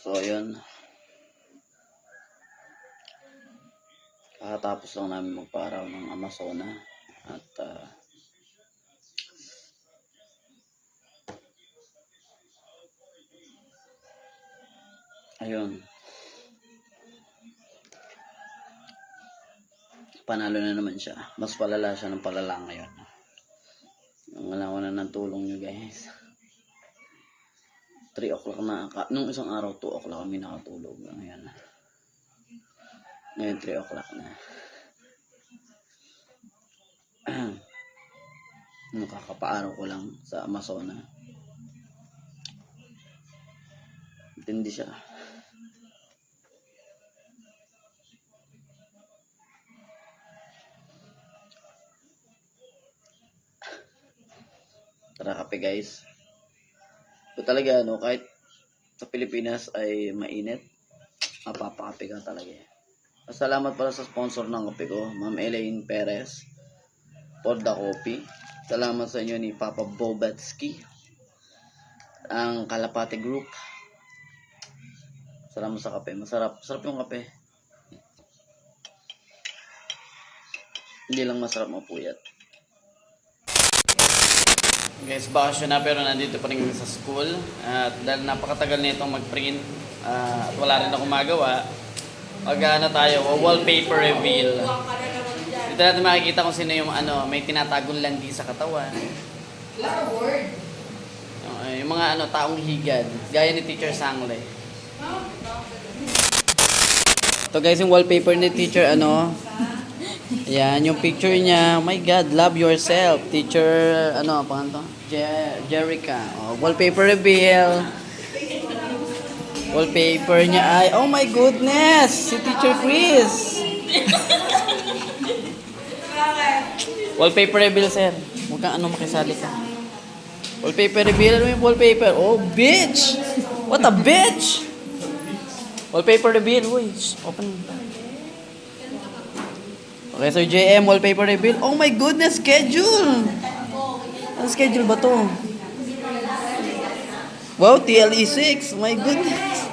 So, ayun. Kakatapos lang namin magparaw ng Amazona. At, ayun. Panalo na naman siya. Mas palala siya ng palala ngayon. Yung wala ko na ng tulong nyo, guys. 3 o'clock na. Nung isang araw, 2 o'clock kami nakatulog. Ngayon 3 o'clock na. Nakakapaaraw ko lang sa Amazona. Intindi siya. Tara kape, guys. So talaga, kahit sa Pilipinas ay mainit, mapapakape ka talaga. Salamat pala sa sponsor ng kape ko, Ma'am Elaine Perez, for the coffee. Salamat sa inyo ni Papa Bobatsky, ang Kalapati Group. Salamat sa kape. Masarap yung kape. Hindi lang masarap, mapuyat. Guys, bakasyon na pero nandito pa rin kami sa school. At dahil napakatagal na itong mag-print at wala rin akong magawa, tayo, wallpaper reveal. Dito natin makikita kung sino yung may tinatagong landi sa katawan. Yung mga taong higad, gaya ni Teacher Sangle. Ito guys, yung wallpaper ni Teacher yan, yung picture niya. Oh my God, love yourself. Teacher, pangalan to? Jerica. Wallpaper reveal. Wallpaper niya ay, oh my goodness, si Teacher Chris. Wallpaper reveal, sir. Huwag kang makisali ka. Wallpaper reveal, ano yung wallpaper? Oh, bitch! What a bitch! Wallpaper reveal, uy. Open. Okay, so JM, wallpaper reveal. Oh my goodness, schedule! Ano schedule ba to? Wow, TLE6. Oh my goodness.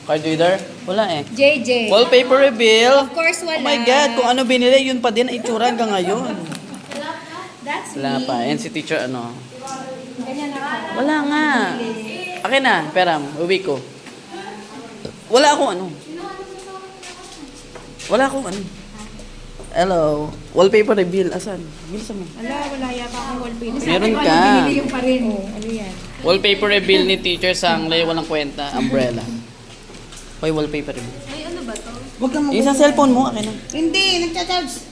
Card reader? Wala eh. JJ. Wallpaper reveal. Of course, wala. Oh my God, kung ano binili, yun pa din ang itsura hanggang ngayon. That's Wala me. pa. Yan si teacher, Ganyan ako. Wala nga. Akin na, peram. Uwi ko. Wala akong Wala akong Hello. Wallpaper reveal. Asan? Bilisan mo. Wala yata akong wallpaper. Meron ka. Binili yung pa rin. Ano yan? Wallpaper reveal ni Teacher Sangle. Walang kwenta. Umbrella. Hoy, wallpaper reveal. Ay, ano ba to? Wag kang Yung sa cellphone mo, akin na. Hindi, nagcha-charge.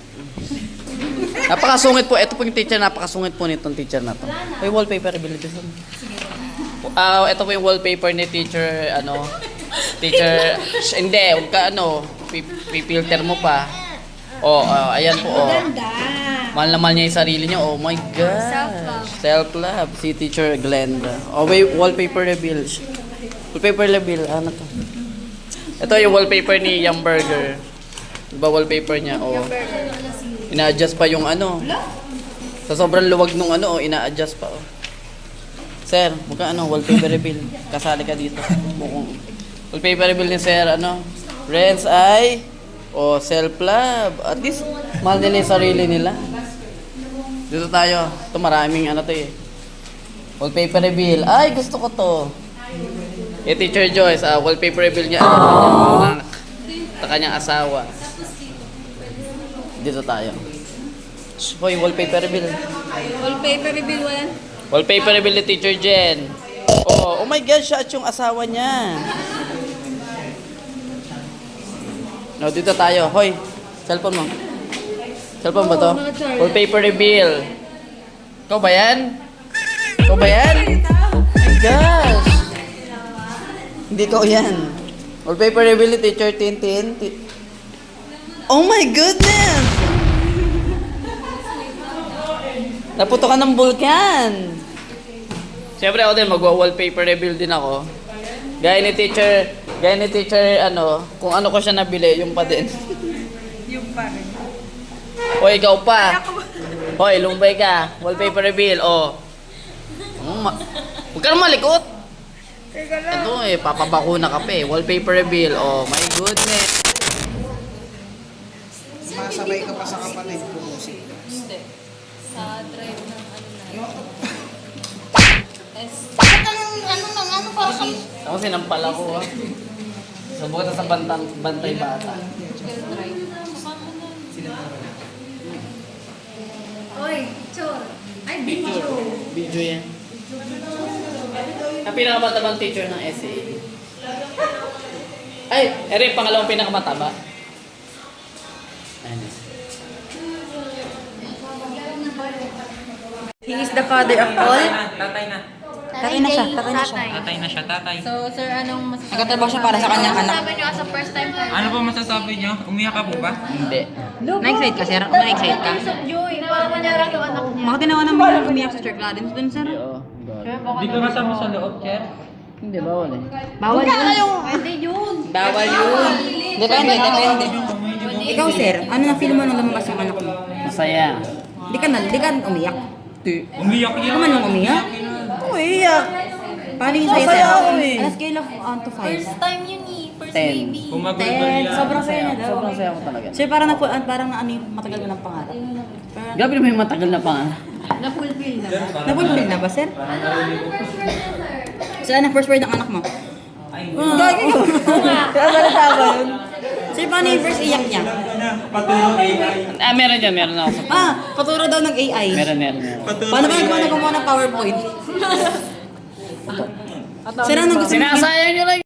Napakasungit po. Ito po yung teacher. Napakasungit po nitong teacher na to. Hoy, wallpaper reveal. Ito po yung wallpaper ni Teacher, Teacher, hindi, huwag ka pipilter mo pa. Ayan po, Ganda. Mahal na mahal niya yung sarili niya. Oh my God. Self-love. Self-love. Si Teacher Glenda. Wallpaper reveal. Wallpaper reveal. Ano to? Ito yung wallpaper ni Yum Burger. Diba wallpaper niya? Ina-adjust pa yung Sa sobrang luwag nung ina-adjust pa. Sir, mukha wallpaper reveal. Kasali ka dito. Wallpaper reveal ni Sir, Renz ay, self-love. At least, mahal nila yung sarili nila. Dito tayo. Ito maraming wallpaper reveal. Ay, gusto ko to. Teacher Joyce, wallpaper reveal niya. Sa kanyang asawa. Dito tayo. Hoy, wallpaper reveal. Wallpaper reveal wala? Wallpaper reveal ni Teacher Jen. Oh my God, siya at yung asawa niya. Dito tayo. Hoy, cellphone mo. Cellphone ba to? Wallpaper reveal. Ikaw ba yan? Ikaw ba yan? Oh my gosh. Hindi ko yan. Wallpaper reveal ni Teacher Tintin. Oh my goodness! Naputo ka ng vulkan. Siyempre ako din, magwa-wallpaper reveal din ako. Gaya ni teacher, kung ano ko siya nabili, yung pa din. Yung pa rin. Hoy, ikaw pa. Hoy, lumbay ka. Wallpaper reveal, Huwag ka na malikot. Ito eh, papabakuna ka pa eh. Wallpaper reveal. Oh my goodness. Masabay ka pa sa kapatid ko. Sa drive ng ano na. Ano para sa... Ako sinampal ako ah. Subukan na sa bantay bata. Oy, Chor. Ay, video. Video yan. Ang pinakamatabang teacher ng SA. Ay, ere yung pangalawang pinakamataba. Ayun. He is the father of all. Tatay na. Tatay na siya, tatay na siya. Tatay na siya, tatay. So, sir, anong masasabi? Nagtatrabaho siya para sa kanyang anak. Sabi niyo as a first time pa. Ano po masasabi niyo? Umiyak ka po ba? Hindi. Na-excite ka, sir? Na-excite ka? Of joy. Parang manyarang yung anak niya. Bakit tinawa naman yung umiyak sa Sir Clarence dun, sir? Oo. Di ka kasama sa loob, Cher? Hindi, bawal eh. Bawal yun. Pwede yun. Bawal yun. Depende, depende. Ikaw, sir, ano na feel mo nung lumabas yung anak mo? Masaya. Di ka umiyak. Umiyak Ikaw yan. man yung umiyak? Umiyak. Paano yung sa'yo, sir? Masaya ako eh. On a scale of 1 to 5. First time yun eh. First 10. baby. Pumagulgol 10. yan. Sobrang saya niya daw. Sobrang saya ko talaga. Sir, parang na ano yung matagal mo ng pangarap. Parang, Gabi naman yung matagal na pangalan. Na-fulfill na. na-fulfill na ba, sir? Saan ang first word ng anak mo? Gagi yun. Kaya tama yun. Sir, paano yung first iyak niya? Patulong AI. Ah, meron dyan. Meron ako sa... Paturo daw ng AI. Meron. Paano ba nagawa ng PowerPoint? Sir, anong gusto mo? Sinasayang nyo lang